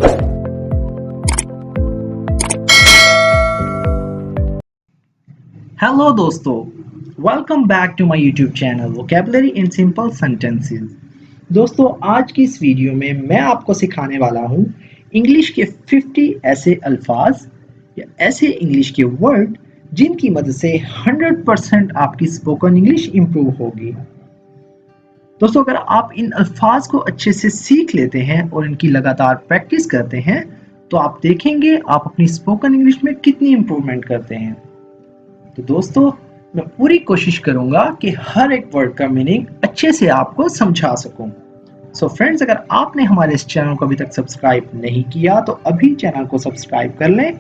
Hello दोस्तों, welcome back to my YouTube channel vocabulary in simple sentences. दोस्तों, आज की इस वीडियो में मैं आपको सिखाने वाला हूँ इंग्लिश के 50 ऐसे अल्फाज या ऐसे इंग्लिश के वर्ड जिनकी मदद से 100% आपकी स्पोकन इंग्लिश इंप्रूव होगी। दोस्तों, अगर आप इन अल्फाज को अच्छे से सीख लेते हैं और इनकी लगातार प्रैक्टिस करते हैं तो आप देखेंगे आप अपनी स्पोकन इंग्लिश में कितनी इंप्रूवमेंट करते हैं। तो दोस्तों, मैं पूरी कोशिश करूंगा कि हर एक वर्ड का मीनिंग अच्छे से आपको समझा सकूं। सो फ्रेंड्स, अगर आपने हमारे इस चैनल को अभी तक सब्सक्राइब नहीं किया तो अभी चैनल को सब्सक्राइब कर लें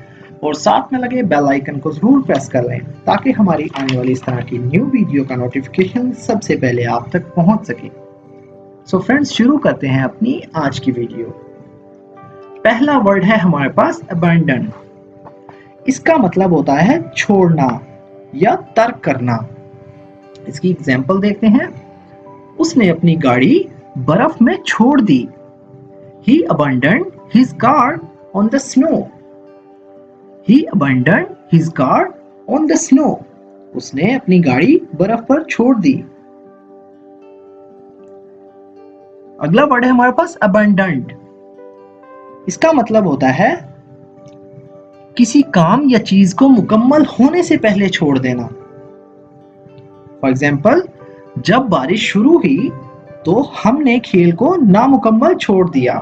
और साथ में लगे बेल आइकन को जरूर प्रेस कर लें ताकि हमारी आने वाली इस तरह की न्यू वीडियो का नोटिफिकेशन सबसे पहले आप तक पहुंच सके। सो फ्रेंड्स, शुरू करते हैं अपनी आज की वीडियो। पहला वर्ड है हमारे पास अबैंडन। इसका मतलब होता है छोड़ना या तर्क करना। इसकी एग्जाम्पल देखते हैं। उसने अपनी गाड़ी बर्फ में छोड़ दी। He abandoned his car on the snow. He abandoned his car on the snow. उसने अपनी गाड़ी बर्फ पर छोड़ दी। अगला वर्ड है हमारे पास abandoned। इसका मतलब होता है किसी काम या चीज को मुकम्मल होने से पहले छोड़ देना। फॉर एग्जाम्पल, जब बारिश शुरू हुई तो हमने खेल को नामुकम्मल छोड़ दिया।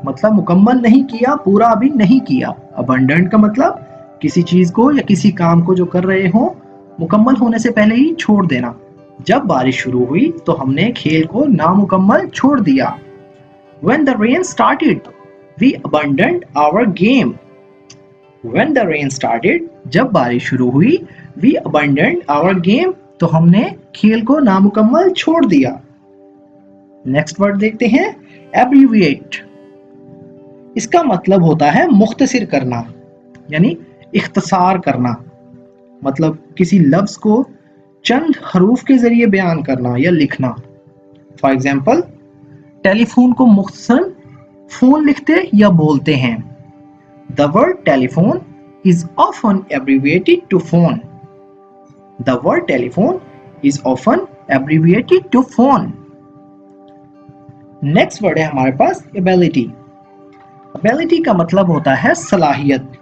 मतलब मुकम्मल नहीं किया, पूरा अभी नहीं किया। अबंडेंट का मतलब किसी चीज को या किसी काम को जो कर रहे हो मुकम्मल होने से पहले ही छोड़ देना। जब बारिश शुरू हुई तो हमने खेल को नामुकम्मल छोड़ दिया। When the rain started, we abandoned our game. When the rain started, जब बारिश शुरू हुई, we abandoned our game, तो हमने खेल को नामुकम्मल छोड़ दिया। नेक्स्ट वर्ड देखते हैं, abbreviate। इसका मतलब होता है मुख्तसर करना, यानी इख्तिसार करना। मतलब किसी लफ्ज को चंद हरूफ के जरिए बयान करना या लिखना। फॉर एग्जाम्पल, टेलीफोन को मुख्तसर फोन लिखते या बोलते हैं। The word telephone is often abbreviated to phone. The word telephone is often abbreviated to phone. Next word है हमारे पास ability. Ability का मतलब होता है सलाहियत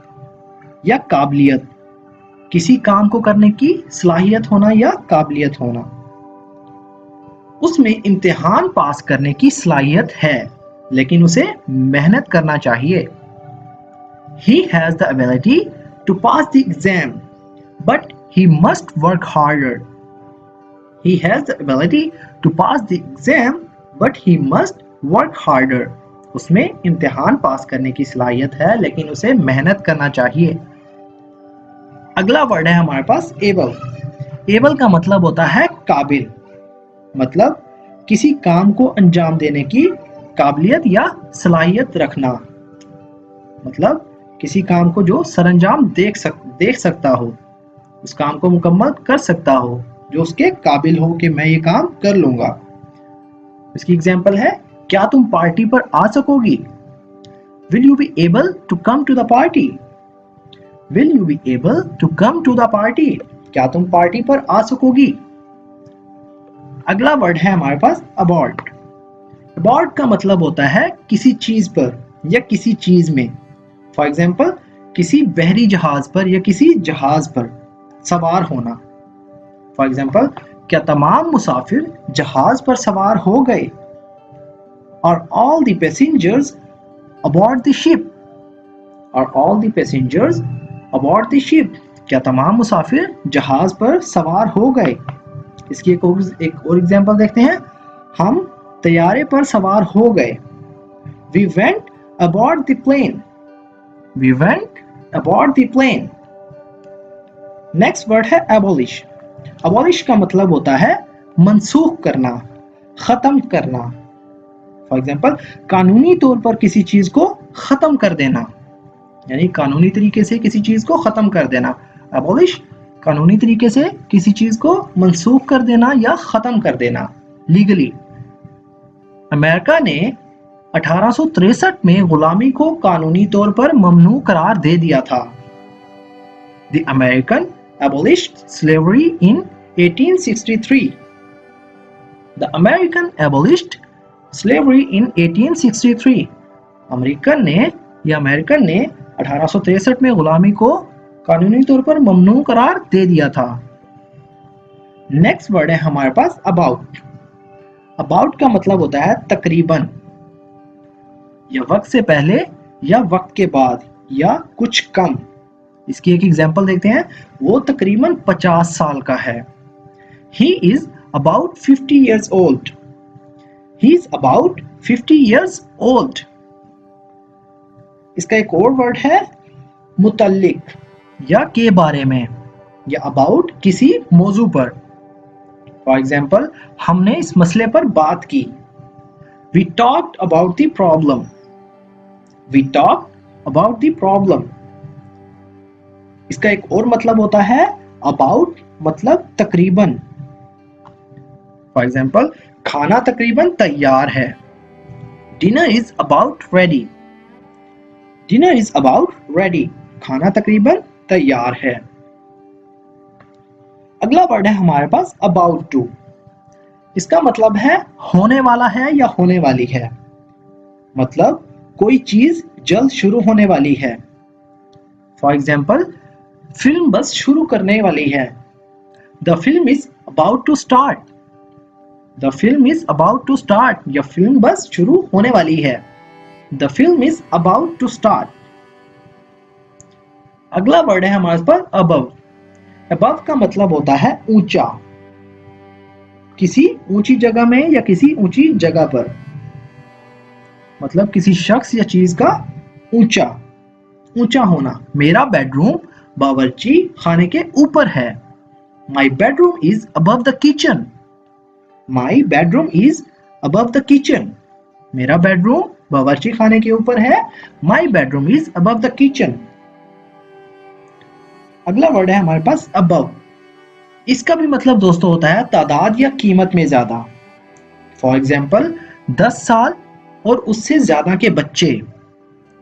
या काबिलियत। किसी काम को करने की सलाहियत होना या काबिलियत होना। उसमें इम्तिहान पास करने की सलाहियत है लेकिन उसे मेहनत करना चाहिए। He has the ability to pass the exam, but he must work harder. He has the ability to pass the exam, but he must work harder. उसमें इम्तिहान पास करने की सलाहियत है लेकिन उसे मेहनत करना चाहिए। अगला वर्ड है हमारे पास able. Able का मतलब होता है काबिल। मतलब किसी काम को अंजाम देने की काबिलियत या सलाहियत रखना। मतलब किसी काम को जो सरंजाम देख सकता हो, उस काम को मुकम्मल कर सकता हो, जो उसके काबिल हो कि मैं ये काम कर लूंगा। इसकी एग्जांपल है, क्या तुम पार्टी पर आ सकोगी? Will you be able to come to the party? Will you be able to come to the party? क्या तुम पार्टी पर आ सकोगी? अगला वर्ड है हमारे पास abort. abort का मतलब होता है किसी चीज पर या किसी चीज में। फॉर एग्जाम्पल, किसी बहरी जहाज पर या किसी जहाज पर सवार होना। फॉर एग्जाम्पल, क्या तमाम मुसाफिर जहाज पर सवार हो गए? और all the passengers aboard the ship. और all the passengers aboard the ship. क्या तमाम मुसाफिर जहाज पर सवार हो गए? इसकी एक और एग्जाम्पल देखते हैं। हम तैयारे पर सवार हो गए। We went aboard the plane. We went aboard the plane. Next word है abolish. Abolish का मतलब होता है मनसूख करना, खत्म करना। फॉर एग्जाम्पल, कानूनी तौर पर किसी चीज को खत्म कर देना, यानी कानूनी तरीके से किसी चीज को खत्म कर देना। Abolish कानूनी तरीके से किसी चीज को मनसूख कर देना या खत्म कर देना लीगली। अमेरिका ने 1863 में गुलामी को कानूनी तौर पर ममनू करार दे दिया था। The American abolished slavery in 1863. The American abolished slavery in 1863. American ने 1863 में गुलामी को कानूनी तौर पर ममनू करार दे दिया था। नेक्स्ट वर्ड है हमारे पास अबाउट। अबाउट का मतलब होता है तकरीबन, या वक्त से पहले या वक्त के बाद या कुछ कम। इसकी एक एग्जांपल देखते हैं। वो तकरीबन 50 साल का है। He is about 50 years old. He is about 50 years old. इसका एक और वर्ड है मुतल्लिक, या के बारे में, या अबाउट किसी मौजू पर। फॉर एग्जाम्पल, हमने इस मसले पर बात की। We talked about the problem. We talked about the problem. इसका एक और मतलब होता है about मतलब तकरीबन। फॉर एग्जाम्पल, खाना तकरीबन तैयार है। Dinner is about ready. Dinner is about ready. खाना तकरीबन तैयार है। अगला वर्ड है हमारे पास about to. इसका मतलब है होने वाला है या होने वाली है, मतलब कोई चीज जल्द शुरू होने वाली है। फॉर एग्जाम्पल, फिल्म बस शुरू करने वाली है। The film is about to start. The film is about to start, या फिल्म बस शुरू होने वाली है। The film is about to start. अगला वर्ड है हमारे पास अबव। अबव का मतलब होता है ऊंचा, किसी ऊंची जगह में या किसी ऊंची जगह पर, मतलब किसी शख्स या चीज का ऊंचा होना। मेरा बेडरूम बावर्ची खाने के ऊपर है। My bedroom is above the kitchen. My bedroom is above the kitchen. मेरा बेडरूम बावर्ची खाने के ऊपर है। My bedroom is above the kitchen. अगला वर्ड है हमारे पास अबव। इसका भी मतलब दोस्तों होता है तादाद या कीमत में ज्यादा। फॉर एग्जाम्पल, 10 साल और उससे ज्यादा के बच्चे।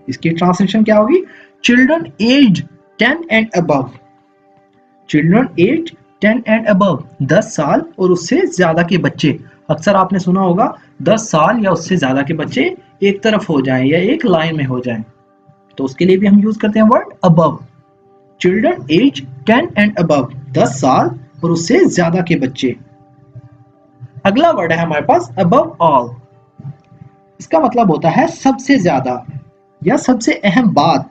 इसकी ट्रांसलेशन क्या होगी? Children age 10 and above. Children age 10 and above, 10 साल और उससे ज्यादा के बच्चे। अक्सर आपने सुना होगा 10 साल या उससे ज्यादा के बच्चे एक तरफ हो जाएं या एक लाइन में हो जाएं, तो उसके लिए भी हम यूज करते हैं word above. Children age 10 and above, 10 साल और उससे ज्यादा के बच्चे। अगला वर्ड है हमारे पास अबव ऑल। इसका मतलब होता है सबसे ज्यादा या सबसे अहम बात,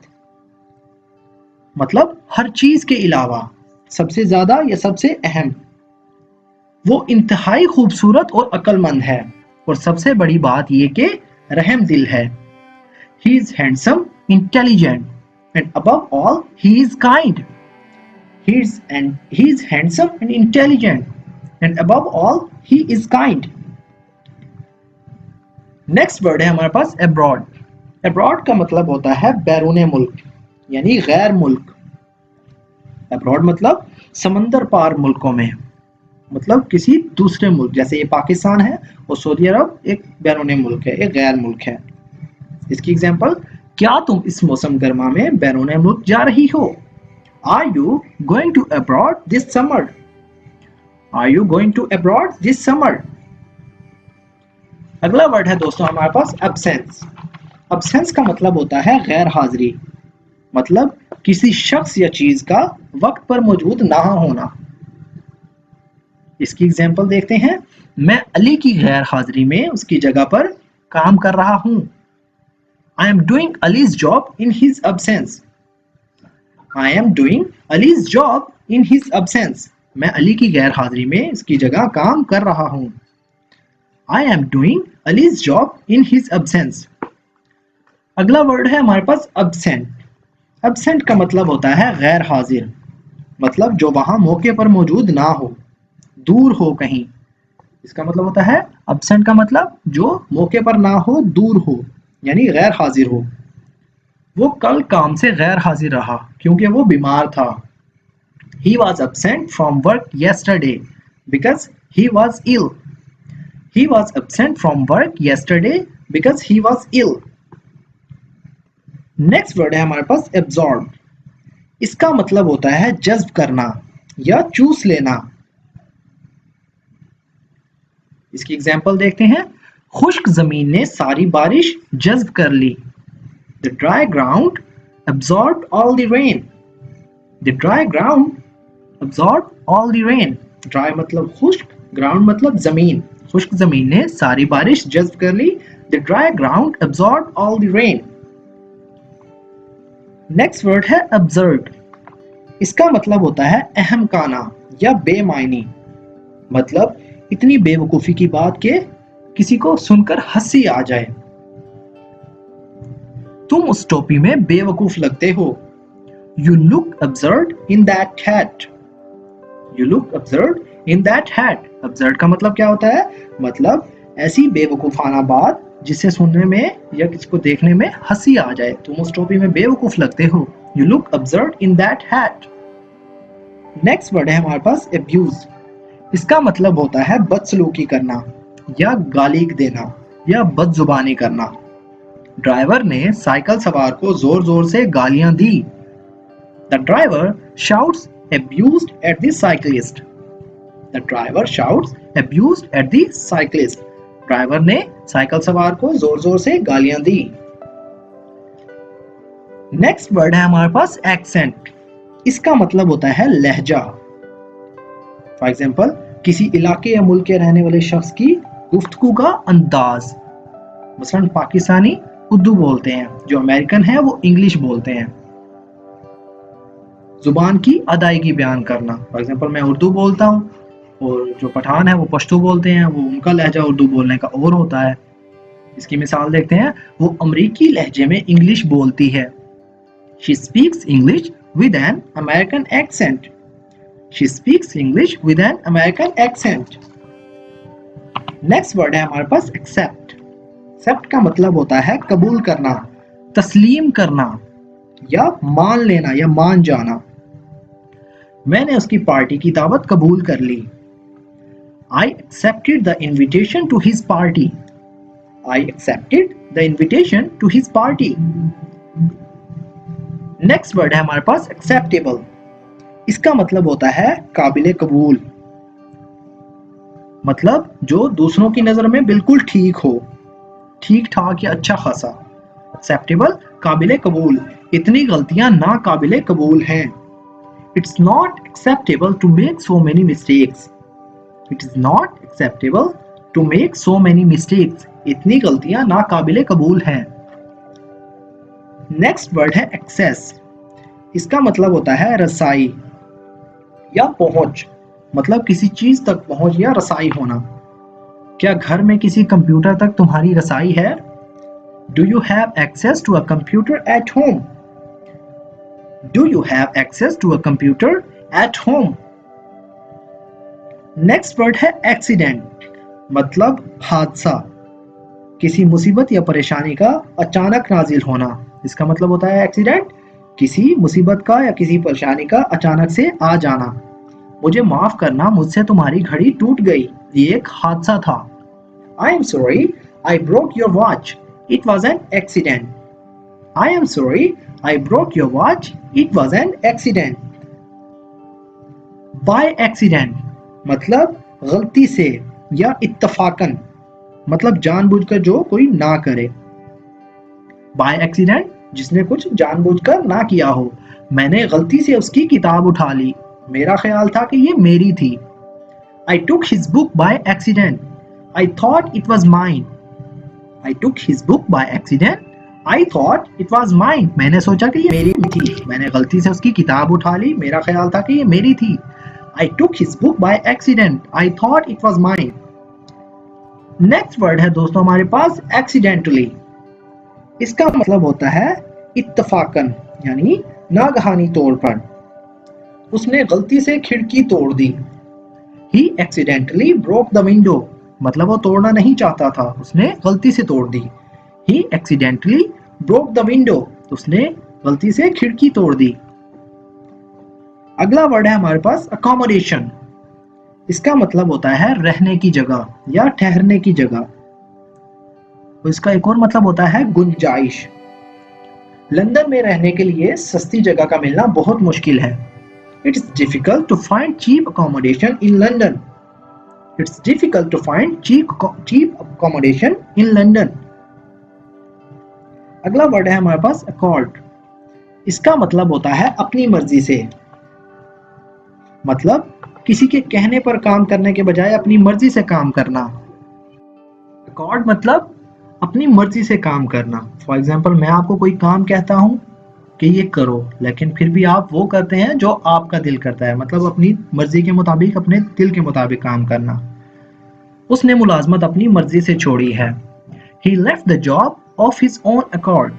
मतलब हर चीज के अलावा सबसे ज्यादा या सबसे अहम। वो इंतहाई खूबसूरत और अक्लमंद है, और सबसे बड़ी बात ये कि रहम दिल है। He is handsome, intelligent, and above all, he is kind. He is handsome and intelligent, and above all, he is kind. Next word है हमारे पास abroad. abroad का मतलब होता है बैरूने मुल्क, यानी गैर मुल्क। abroad मतलब समंदर पार मुल्कों में, मतलब किसी दूसरे मुल्क। जैसे ये पाकिस्तान है और सऊदी अरब एक बैरूने मुल्क है, एक गैर मुल्क है। इसकी एग्जांपल, क्या तुम इस मौसम गर्मा में बैरूने मुल्क जा रही हो? Are you going to abroad this summer? Are you going to abroad this summer? अगला वर्ड है दोस्तों हमारे पास absence. absence का मतलब होता है गैर हाजिरी, मतलब किसी शख्स या चीज का वक्त पर मौजूद ना होना। इसकी एग्जांपल देखते हैं। मैं अली की गैर हाजिरी में उसकी जगह पर काम कर रहा हूं। I am doing Ali's job in his absence. I am doing Ali's job in his absence. मैं अली की गैर हाजिरी में इसकी जगह काम कर रहा हूं। I am doing Ali's job in his absence. अगला वर्ड है हमारे पास absent. absent का मतलब होता है गैर हाजिर, मतलब जो वहां मौके पर मौजूद ना हो, दूर हो कहीं। इसका मतलब होता है absent का मतलब जो मौके पर ना हो, दूर हो, यानी गैर हाजिर हो। वो कल काम से गैर हाजिर रहा क्योंकि वो बीमार था। He was absent from work yesterday because he was ill. He was absent from work yesterday because he was ill. Next word है हमारे पास एब्जॉर्ब। इसका मतलब होता है जज्ब करना या चूस लेना। इसकी एग्जांपल देखते हैं। खुश्क जमीन ने सारी बारिश जज्ब कर ली। The dry ground absorbed all the rain. The dry ground absorbed all the rain. Dry मतलब खुश्क, ground मतलब जमीन। खुश्क जमीन ने सारी बारिश जज्ब कर ली। The dry ground absorbed all the rain. Next word है absurd। इसका मतलब होता है अहम काना या बेमायनी। मतलब इतनी बेवकूफी की बात के किसी को सुनकर हंसी आ जाए। तुम उस टोपी में बेवकूफ लगते हो। You look absurd in that hat. You look absurd in that hat. Absurd का मतलब क्या होता है? मतलब ऐसी बेवकूफाना बात जिसे सुनने में या किसी को देखने में हंसी आ जाए। तुम उस टोपी में बेवकूफ लगते हो। You look absurd in that hat. Next word है हमारे पास abuse। इसका मतलब होता है बदसलूकी करना या गाली देना या बदजुबानी करना। ड्राइवर ने साइकिल सवार को जोर जोर से गालियां दी। The driver shouts abused at the cyclist. The driver shouts abused at the cyclist. Driver ने साइकिल सवार को जोर जोर से गालियां दी। नेक्स्ट वर्ड है हमारे पास एक्सेंट। इसका मतलब होता है लहजा। फॉर एग्जाम्पल किसी इलाके या मुल्क के रहने वाले शख्स की गुफ्तगू का अंदाज। मसलन पाकिस्तानी उर्दू बोलते हैं, जो अमेरिकन है वो इंग्लिश बोलते हैं। जुबान की अदायगी बयान करना। फॉर एग्जाम्पल मैं उर्दू बोलता हूँ और जो पठान है वो पश्तो बोलते हैं, वो उनका लहजा उर्दू बोलने का और होता है। इसकी मिसाल देखते हैं। वो अमरीकी लहजे में इंग्लिश बोलती है। She speaks English with an American accent. She speaks English with an American accent. Next word है हमारे पास accept. Accept का मतलब होता है कबूल करना, तस्लीम करना या मान लेना या मान जाना। मैंने उसकी पार्टी की दावत कबूल कर ली। I accepted the invitation to his party. I accepted the invitation to his party. Next word है हमारे पास acceptable। इसका मतलब होता है काबिले कबूल। मतलब जो दूसरों की नजर में बिल्कुल ठीक हो, ठीक ठाक या अच्छा खासा। एक्सेप्टेबल काबिले कबूल। इतनी गलतियां ना काबिले कबूल हैं। It's not acceptable to make so many mistakes. It is not acceptable to make so many mistakes. इतनी गलतियां ना काबिले कबूल हैं। नेक्स्ट वर्ड है एक्सेस। इसका मतलब होता है रसाई या पहुंच। मतलब किसी चीज तक पहुंच या रसाई होना। क्या घर में किसी कंप्यूटर तक तुम्हारी रसाई है? Do you have access to a computer at home? Do you have access to a computer at home? Next word है एक्सीडेंट। मतलब हादसा, किसी मुसीबत या परेशानी का अचानक नाजिल होना। इसका मतलब होता है एक्सीडेंट, किसी मुसीबत का या किसी परेशानी का अचानक से आ जाना। मुझे माफ करना, मुझसे तुम्हारी घड़ी टूट गई, ये एक हादसा था। I am sorry, I broke your watch. It was an accident. I am sorry, I broke your watch. It was an accident. By accident मतलब गलती से या इत्तफाकन, मतलब जानबूझकर जो कोई ना करे। बाय एक्सीडेंट जिसने कुछ जानबूझकर ना किया हो। मैंने गलती से उसकी किताब उठा ली, मेरा ख्याल था कि ये मेरी थी। I took his book by accident. I thought it was mine. I took his book by accident. I thought it was mine. मैंने सोचा कि ये मेरी थी, मैंने गलती से उसकी किताब उठा ली, मेरा ख्याल था कि ये मेरी थी। I took his book by accident. I thought it was mine. Next word है दोस्तों हमारे पास accidentally. इसका मतलब होता है इत्तफाकन, यानी नागहानी तौर पर। उसने गलती से खिड़की तोड़ दी। He accidentally broke the window. मतलब वो तोड़ना नहीं चाहता था, उसने गलती से तोड़ दी। He accidentally broke the window. उसने गलती से खिड़की तोड़ दी। अगला वर्ड है हमारे पास accommodation. इसका मतलब होता है रहने की जगह या ठहरने की जगह। इसका एक और मतलब होता है गुंजाइश। लंदन में रहने के लिए सस्ती जगह का मिलना बहुत मुश्किल है। It's difficult to find cheap accommodation in London. It's difficult to find cheap accommodation in London. अगला वर्ड है हमारे पास accord. इसका मतलब होता है अपनी मर्जी से, मतलब किसी के कहने पर काम करने के बजाय अपनी मर्जी से काम करना। accord मतलब अपनी मर्जी से काम करना। फॉर एग्जाम्पल, मैं आपको कोई काम कहता हूँ कि ये करो, लेकिन फिर भी आप वो करते हैं जो आपका दिल करता है, मतलब अपनी मर्जी के मुताबिक, अपने दिल के मुताबिक काम करना। उसने मुलाजमत अपनी मर्जी से छोड़ी है। He left the job of his own accord.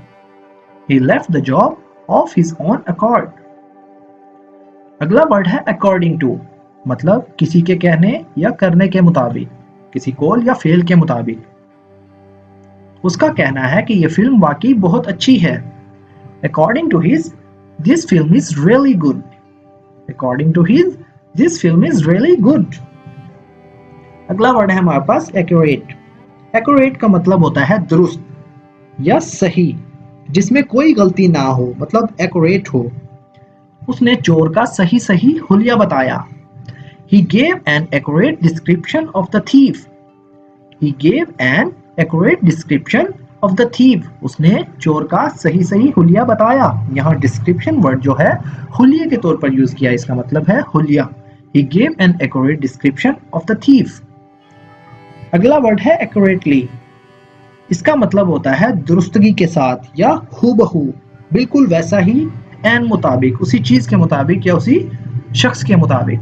He left the job of his own accord. अगला वर्ड है according to, मतलब किसी के कहने या करने के मुताबिक, किसी कॉल या फेल के मुताबिक। उसका कहना है कि ये फिल्म वाकई बहुत अच्छी है। According to his, this film is really good. According to his, this film is really good. अगला वर्ड है हमारे पास accurate. Accurate का मतलब होता है दुरुस्त या सही, जिसमें कोई गलती ना हो, मतलब accurate हो। उसने चोर का सही सही हुलिया बताया। He gave an accurate description of the thief. He gave an accurate description of the thief. उसने चोर का सही सही हुलिया बताया। यहाँ description वर्ड जो है हुलिये के तौर पर यूज किया, इसका मतलब है हुलिया। He gave an accurate description of the thief. अगला वर्ड है accurately. इसका मतलब होता है दुरुस्तगी के साथ या हूबहू, बिल्कुल वैसा ही, एन मुताबिक, उसी चीज के मुताबिक या उसी शख्स के मुताबिक।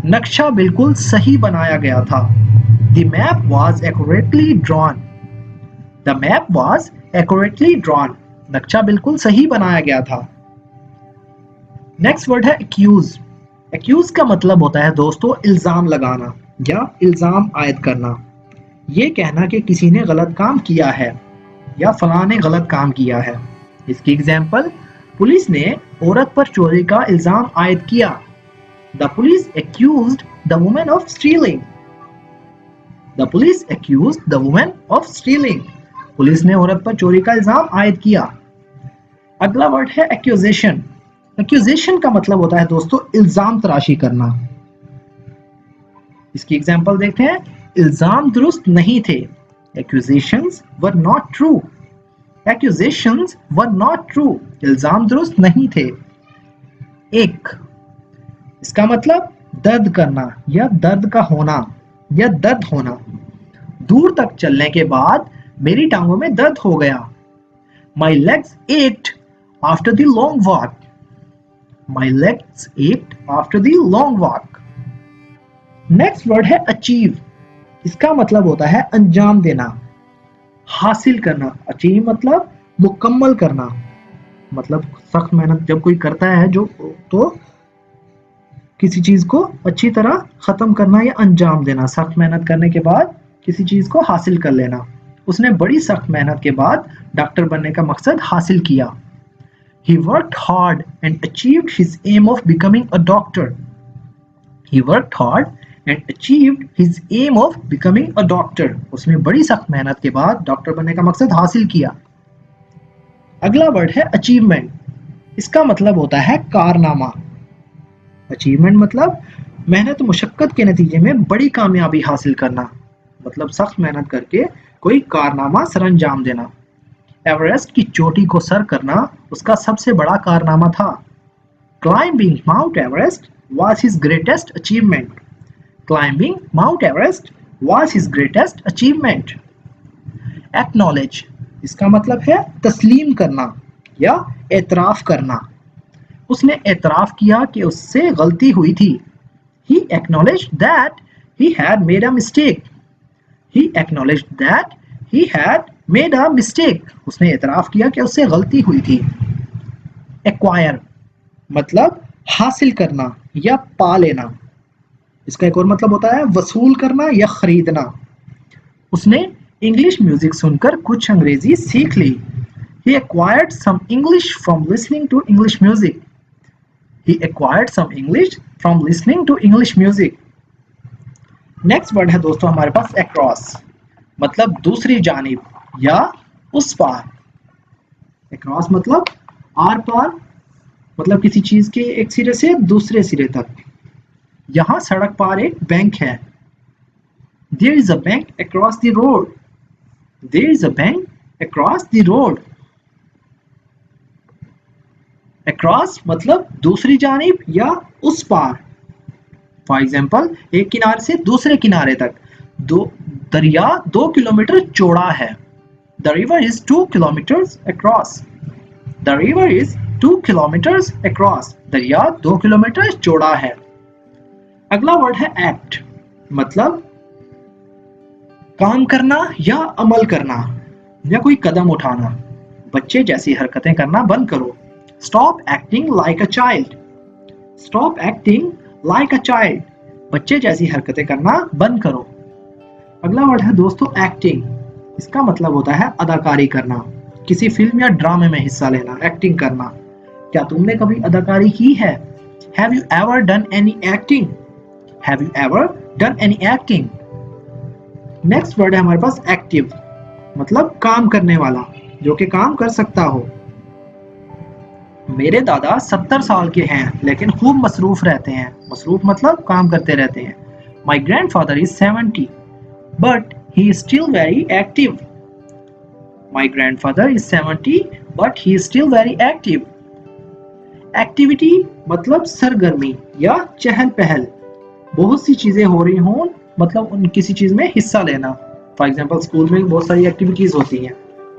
नक्शा बिल्कुल सही बनाया गया था। The map was accurately drawn. The map was accurately drawn. नक्शा बिल्कुल सही बनाया गया था। नेक्स्ट वर्ड है accuse. Accuse का मतलब होता है दोस्तों इल्जाम लगाना या इल्जाम आयद करना। ये कहना कि किसी ने गलत काम किया है या फलां ने गलत काम किया है। इसकी एग्जाम्पल, पुलिस ने औरत पर चोरी का इल्जाम आयद किया। The police accused the woman of stealing. The police accused the woman of stealing. Police ने औरत पर चोरी का इल्जाम आयद किया। अगला वर्ड है accusation. Accusation का मतलब होता है दोस्तों इल्जाम तराशी करना। इसकी एग्जाम्पल देखते हैं, इल्जाम दुरुस्त नहीं थे। Accusations were not true. Accusations were not true. इल्जाम दुरुस्त नहीं थे। एक, इसका मतलब दर्द करना या दर्द का होना या दर्द होना। दूर तक चलने के बाद मेरी टांगों में दर्द हो गया। My legs ached after the long walk. My legs ached after the long walk. Next word है achieve. इसका मतलब होता है अंजाम देना, हासिल करना। अचीव मतलब मुकम्मल करना, मतलब सख्त मेहनत जब कोई करता है जो, तो किसी चीज को अच्छी तरह खत्म करना या अंजाम देना। सख्त मेहनत करने के बाद किसी चीज को हासिल कर लेना। उसने बड़ी सख्त मेहनत के बाद डॉक्टर बनने का मकसद हासिल किया। He worked hard and achieved his aim of becoming a doctor. He worked hard and achieved his aim of becoming a doctor. उसने बड़ी सख्त मेहनत के बाद डॉक्टर बनने का मकसद हासिल किया। अगला वर्ड है अचीवमेंट. इसका मतलब होता है कारनामा. अचीवमेंट मतलब मेहनत मुशक्कत के नतीजे में बड़ी कामयाबी हासिल करना, मतलब सख्त मेहनत करके कोई कारनामा सरअंजाम देना. एवरेस्ट की चोटी को सर करना उसका सबसे बड़ा कारनामा था. Climbing Mount Everest was his greatest achievement. Climbing Mount Everest was his greatest achievement. Acknowledge इसका मतलब है तस्लीम करना या एतराफ करना. उसने एतराफ किया कि उससे गलती हुई थी. He acknowledged that he had made a mistake. He acknowledged that he had made a mistake. उसने एतराफ किया कि उससे गलती हुई थी. Acquire मतलब हासिल करना या पा लेना. इसका एक और मतलब होता है वसूल करना या खरीदना. उसने इंग्लिश म्यूजिक सुनकर कुछ अंग्रेजी सीख ली. He acquired some English from listening to English music. He acquired some English from listening to English music. Next word है दोस्तों हमारे पास across, मतलब दूसरी जानिब या उस पार। अक्रॉस मतलब आर पार, मतलब किसी चीज के एक सिरे से दूसरे सिरे तक। यहाँ सड़क पार एक बैंक है। There is a bank across the road. There is a bank across the road. Across मतलब दूसरी जानिब या उस पार। फॉर एग्जाम्पल, एक किनारे से दूसरे किनारे तक। दरिया 2 किलोमीटर चौड़ा है। The river is 2 kilometers across. The river is 2 kilometers across. दरिया 2 किलोमीटर चौड़ा है। अगला वर्ड है एक्ट, मतलब काम करना या अमल करना या कोई कदम उठाना। बच्चे जैसी हरकतें करना बंद करो। Stop acting like a child. Stop acting like a child. बच्चे जैसी हरकतें करना बंद करो। अगला वर्ड है दोस्तों एक्टिंग। इसका मतलब होता है अदाकारी करना, किसी फिल्म या ड्रामे में हिस्सा लेना, एक्टिंग करना। क्या तुमने कभी अदाकारी की है? Have you ever done any acting? Have you ever done any acting? Next word है हमारे पास एक्टिव, मतलब काम करने वाला, जो कि काम कर सकता हो। मेरे दादा 70 साल के हैं लेकिन खूब मसरूफ रहते हैं। मसरूफ मतलब काम करते रहते हैं। My grandfather is 70 but he is still very active. My grandfather is 70 but he is still very active. Activity मतलब सरगर्मी या चहल पहल। बहुत सी चीजें हो रही हों, मतलब उन किसी चीज में हिस्सा लेना। फॉर एग्जाम्पल, स्कूल में बहुत सारी एक्टिविटीज होती हैं,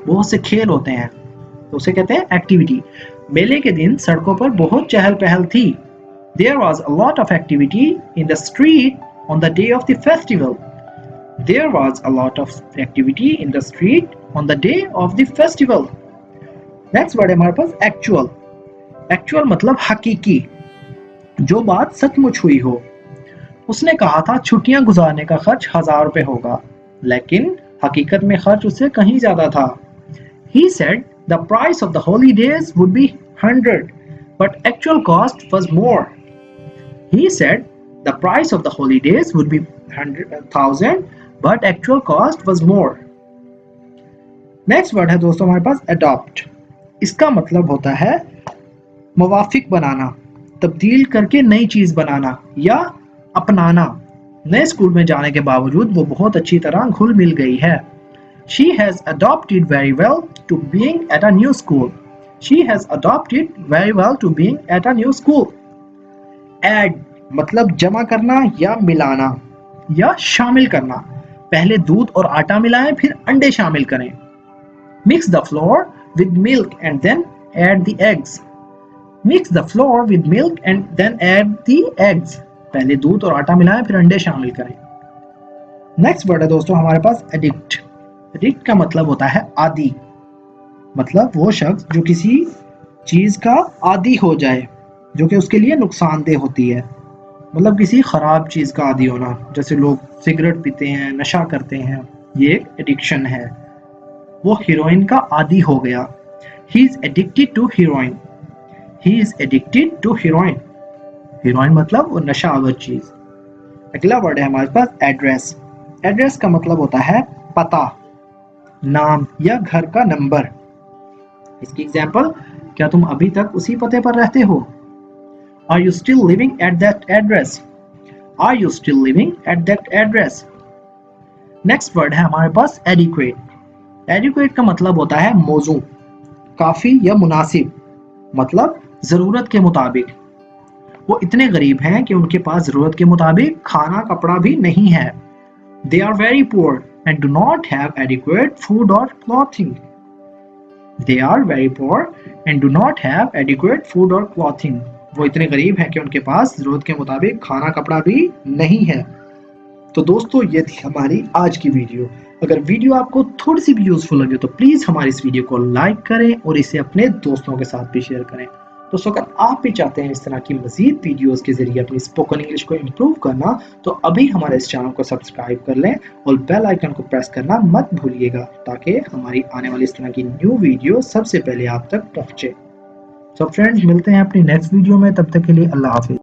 बहुत से खेल होते हैं, तो उसे कहते हैं एक्टिविटी। मेले के दिन सड़कों पर बहुत चहल पहल थी। There was a lot of activity in the street on the day of the festival. There was a lot of activity in the street on the day of the festival. Next word है हमारे पास actual. Actual मतलब हकीकी, जो बात सचमुच हुई हो। उसने कहा था छुट्टियां गुजारने का खर्च 1000 रुपए होगा, लेकिन हकीकत में खर्च उससे कहीं ज्यादा था। He said the price of the holidays would be 100, but actual cost was more. He said the price of the holidays would be 100,000, but actual cost was more. Next word है दोस्तों हमारे पास adopt. इसका मतलब होता है मुवाफिक बनाना, तब्दील करके नई चीज बनाना या अपनाना। नए स्कूल में जाने के बावजूद वो बहुत अच्छी तरह घुल मिल गई है। She has adopted very well to being at a new school. She has adopted very well to being at a new school. Add मतलब जमा करना या मिलाना या शामिल करना। पहले दूध और आटा मिलाएं, फिर अंडे शामिल करें। Mix the flour with milk and then add the eggs. Mix the flour with milk and then add the eggs. पहले दूध और आटा मिलाएं, फिर अंडे शामिल करें। नेक्स्ट वर्ड है दोस्तों हमारे पास एडिक्ट। एडिक्ट का मतलब होता है आदी, मतलब वो शख्स जो किसी चीज का आदी हो जाए जो कि उसके लिए नुकसानदेह होती है। मतलब किसी खराब चीज का आदी होना, जैसे लोग सिगरेट पीते हैं, नशा करते हैं, ये एक एडिक्शन है। वो हीरोइन का आदी हो गया। He is addicted to heroin. He is addicted to heroin. Heroine मतलब वो नशा आवर चीज। अगला वर्ड है हमारे पास एड्रेस। एड्रेस का मतलब होता है पता, नाम या घर का नंबर। इसकी एग्जांपल, क्या तुम अभी तक उसी पते पर रहते हो? Are you still living at that address? Are you still living at that address? Next word है हमारे पास एडिक्वेट। एडिक्वेट का मतलब होता है मौजू, काफी या मुनासिब, मतलब जरूरत के मुताबिक। वो इतने गरीब हैं कि उनके पास जरूरत के मुताबिक खाना कपड़ा भी नहीं है। They are very poor and do not have adequate food or clothing. They are very poor and do not have adequate food or clothing. वो इतने गरीब हैं कि उनके पास जरूरत के मुताबिक खाना कपड़ा भी नहीं है। तो दोस्तों ये थी हमारी आज की वीडियो। अगर वीडियो आपको थोड़ी सी भी यूजफुल लगे तो प्लीज हमारी इस वीडियो को लाइक करें और इसे अपने दोस्तों के साथ भी शेयर करें। दोस्तों अगर आप भी चाहते हैं इस तरह की मजीद वीडियोस के जरिए अपनी स्पोकन इंग्लिश को इम्प्रूव करना, तो अभी हमारे इस चैनल को सब्सक्राइब कर लें और बेल आइकन को प्रेस करना मत भूलिएगा, ताकि हमारी आने वाली इस तरह की न्यू वीडियो सबसे पहले आप तक पहुंचे। तो फ्रेंड्स, मिलते हैं अपनी नेक्स्ट वीडियो में, तब तक के लिए अल्लाह हाफिज।